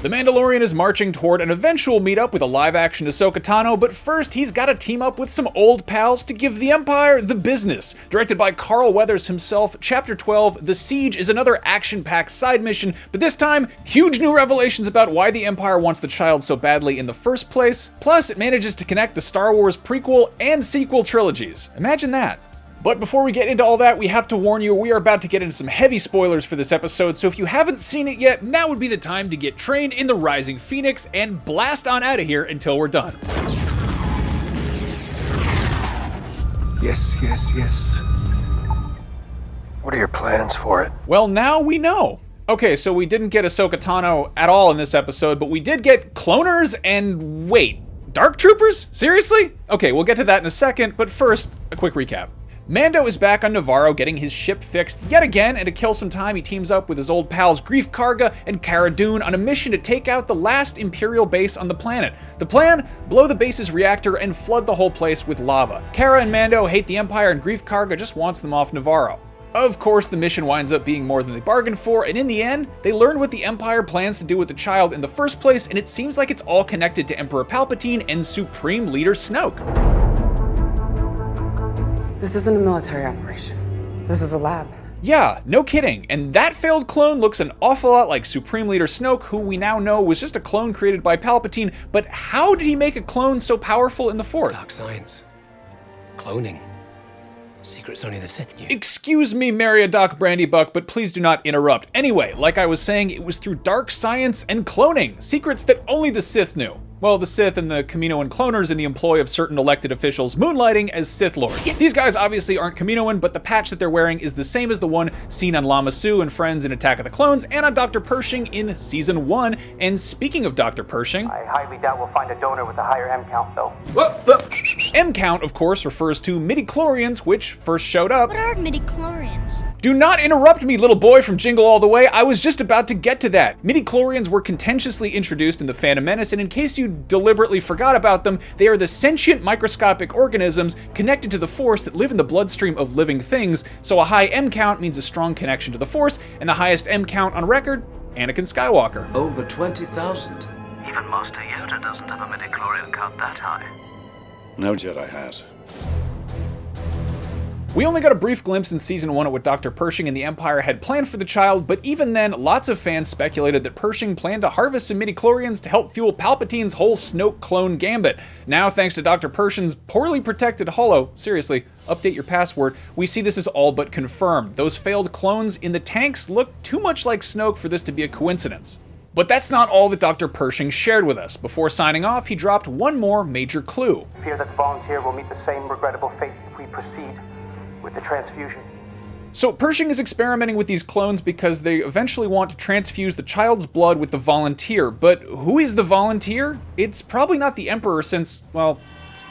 The Mandalorian is marching toward an eventual meetup with a live-action Ahsoka Tano, but first he's gotta team up with some old pals to give the Empire the business. Directed by Carl Weathers himself, Chapter 12, The Siege, is another action-packed side mission, but this time, huge new revelations about why the Empire wants the child so badly in the first place, plus it manages to connect the Star Wars prequel and sequel trilogies. Imagine that. But before we get into all that, we have to warn you, we are about to get into some heavy spoilers for this episode, so if you haven't seen it yet, now would be the time to get trained in the Rising Phoenix and blast on out of here until we're done. Yes. What are your plans for it? Well, now we know. Okay, so we didn't get Ahsoka Tano at all in this episode, but we did get cloners and wait, Dark Troopers? Seriously? Okay, we'll get to that in a second, but first, a quick recap. Mando is back on Nevarro getting his ship fixed yet again, and to kill some time he teams up with his old pals Greef Karga and Cara Dune on a mission to take out the last Imperial base on the planet. The plan? Blow the base's reactor and flood the whole place with lava. Cara and Mando hate the Empire and Greef Karga just wants them off Nevarro. Of course, the mission winds up being more than they bargained for, and in the end, they learn what the Empire plans to do with the child in the first place, and it seems like it's all connected to Emperor Palpatine and Supreme Leader Snoke. This isn't a military operation. This is a lab. Yeah, no kidding. And that failed clone looks an awful lot like Supreme Leader Snoke, who we now know was just a clone created by Palpatine, but how did he make a clone so powerful in the Force? Dark science. Cloning. Secrets only the Sith knew. Excuse me, Doc Brandybuck, but please do not interrupt. Anyway, like I was saying, it was through dark science and cloning, secrets that only the Sith knew. Well, the Sith and the Kaminoan cloners in the employ of certain elected officials moonlighting as Sith Lords. These guys obviously aren't Kaminoan, but the patch that they're wearing is the same as the one seen on Lama Su and friends in Attack of the Clones and on Dr. Pershing in Season 1. And speaking of Dr. Pershing... I highly doubt we'll find a donor with a higher M count, though. M count, of course, refers to midichlorians, which first showed up... What are midichlorians? Do not interrupt me, little boy from Jingle All the Way. I was just about to get to that. Midichlorians were contentiously introduced in The Phantom Menace, and in case you deliberately forgot about them, they are the sentient microscopic organisms connected to the Force that live in the bloodstream of living things, so a high M count means a strong connection to the Force, and the highest M count on record, Anakin Skywalker. Over 20,000. Even Master Yoda doesn't have a midichlorian count that high. No Jedi has. We only got a brief glimpse in Season 1 at what Dr. Pershing and the Empire had planned for the child, but even then, lots of fans speculated that Pershing planned to harvest some midichlorians to help fuel Palpatine's whole Snoke clone gambit. Now, thanks to Dr. Pershing's poorly protected holo, seriously, update your password, we see this is all but confirmed. Those failed clones in the tanks look too much like Snoke for this to be a coincidence. But that's not all that Dr. Pershing shared with us. Before signing off, he dropped one more major clue. Fear that the volunteer will meet the same regrettable fate if we proceed with the transfusion. So Pershing is experimenting with these clones because they eventually want to transfuse the child's blood with the volunteer, but who is the volunteer? It's probably not the Emperor since, well,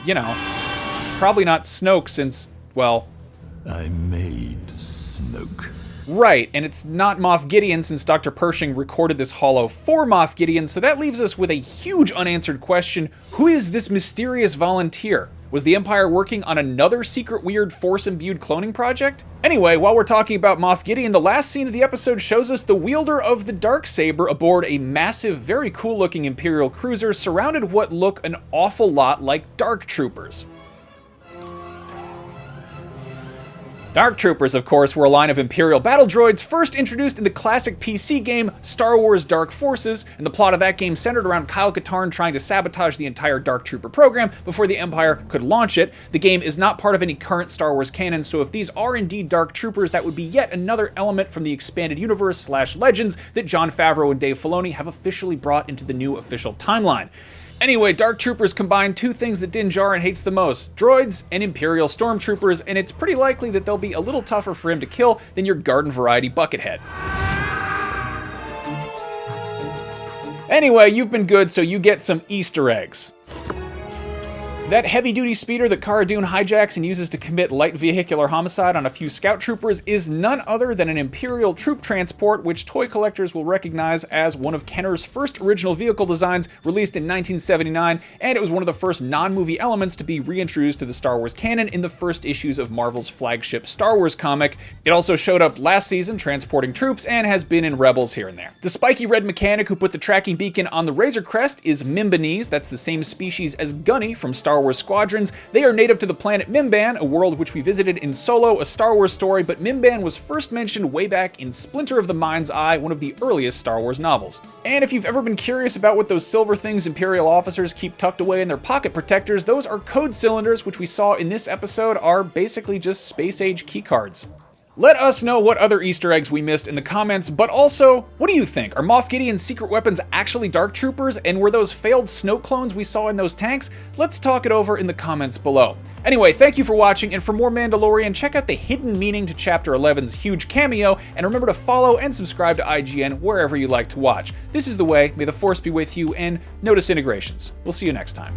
you know, probably not Snoke since, well... I made Snoke. Right, and it's not Moff Gideon since Dr. Pershing recorded this holo for Moff Gideon, so that leaves us with a huge unanswered question. Who is this mysterious volunteer? Was the Empire working on another secret weird Force-imbued cloning project? Anyway, while we're talking about Moff Gideon, the last scene of the episode shows us the wielder of the Darksaber aboard a massive, very cool-looking Imperial cruiser surrounded what look an awful lot like Dark Troopers. Dark Troopers, of course, were a line of Imperial battle droids first introduced in the classic PC game Star Wars Dark Forces, and the plot of that game centered around Kyle Katarn trying to sabotage the entire Dark Trooper program before the Empire could launch it. The game is not part of any current Star Wars canon, so if these are indeed Dark Troopers, that would be yet another element from the expanded universe / legends that Jon Favreau and Dave Filoni have officially brought into the new official timeline. Anyway, Dark Troopers combine two things that Din Djarin hates the most, droids and Imperial Stormtroopers, and it's pretty likely that they'll be a little tougher for him to kill than your garden variety Buckethead. Anyway, you've been good, so you get some Easter eggs. That heavy-duty speeder that Cara Dune hijacks and uses to commit light vehicular homicide on a few scout troopers is none other than an Imperial troop transport, which toy collectors will recognize as one of Kenner's first original vehicle designs, released in 1979, and it was one of the first non-movie elements to be reintroduced to the Star Wars canon in the first issues of Marvel's flagship Star Wars comic. It also showed up last season transporting troops and has been in Rebels here and there. The spiky red mechanic who put the tracking beacon on the Razor Crest is Mimbanese. That's the same species as Gunny from Star Wars Squadrons. They are native to the planet Mimban, a world which we visited in Solo, a Star Wars story, but Mimban was first mentioned way back in Splinter of the Mind's Eye, one of the earliest Star Wars novels. And if you've ever been curious about what those silver things Imperial officers keep tucked away in their pocket protectors, those are code cylinders, which we saw in this episode are basically just space-age keycards. Let us know what other Easter eggs we missed in the comments, but also, what do you think? Are Moff Gideon's secret weapons actually Dark Troopers, and were those failed Snoke clones we saw in those tanks? Let's talk it over in the comments below. Anyway, thank you for watching, and for more Mandalorian, check out the hidden meaning to Chapter 11's huge cameo, and remember to follow and subscribe to IGN wherever you like to watch. This is the way, may the Force be with you, and no disintegrations. We'll see you next time.